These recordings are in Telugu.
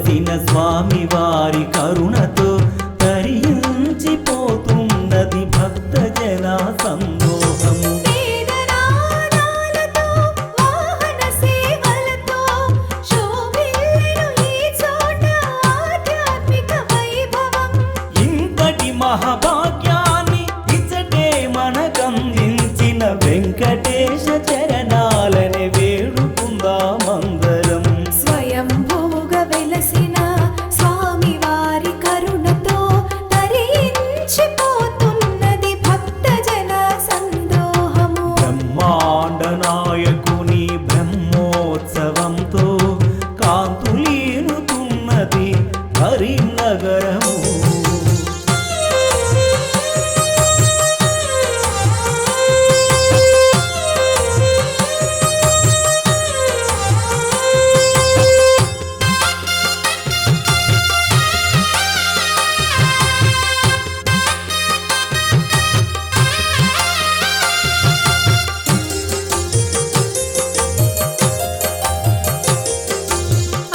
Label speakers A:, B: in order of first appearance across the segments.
A: వెలసిన స్వామి వారి కరుణతో తరించిపోతున్నది భక్త జన సందోహము. ఇంతటి మహాభాగ్యాన్ని ఇచ్చటే మనకందించిన వెంకటేశ చరణాలని వేడుకుందామందరం.
B: స్వయంభూగా వెలసిన స్వామి వారి కరుణతో తరించిపోతున్నది భక్త జన సందోహము.
A: బ్రహ్మాండ నాయకుని బ్రహ్మోత్సవంతో కాంతులీనుతున్నది కరీంనగరము.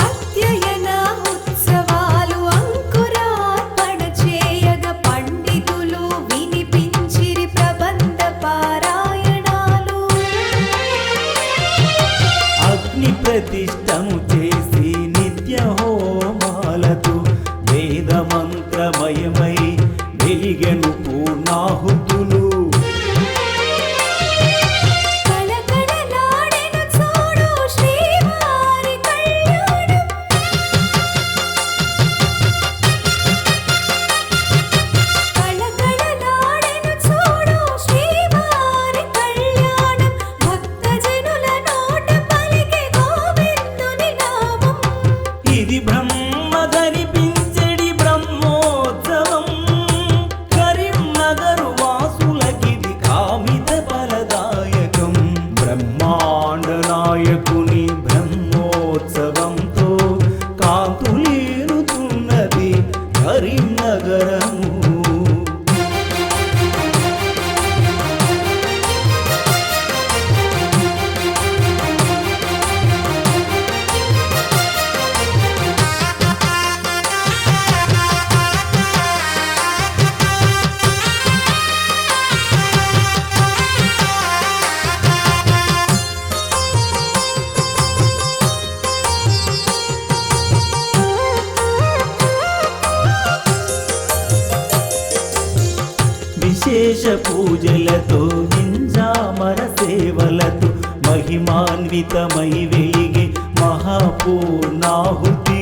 B: అధ్యయన ఉత్సవాలు అంకురార్పణ చేయగ పండితులు వినిపించిరి ప్రబంధ పారాయణాలు.
A: అగ్ని ప్రతిష్టము చేసి నిత్య హోమాలతో వేద మంత్రమయమై వెలిగెను పూర్ణాహుతులు.
B: కళకళలాడెను చూడు శ్రీవారి కళ్యాణం. కళకళలాడెను చూడు శ్రీవారి కళ్యాణం. భక్తజనుల నోట పలికే గోవిందుని నామం.
A: ఇది బ్రహ్మ ధరిపించెడి బ్రహ్మోత్సవం. కరీంనగరు వాసులకిది కామిత ఫలదాయకం. బ్రహ్మాండ నాయకుని బ్రహ్మోత్సవంతో కాంతులీనుతున్నది కరీంనగరము. విశేష పూజలతో నింజామర సేవలతో మహిమాన్వితమై వెలిగే మహాపూర్ణాహుతి.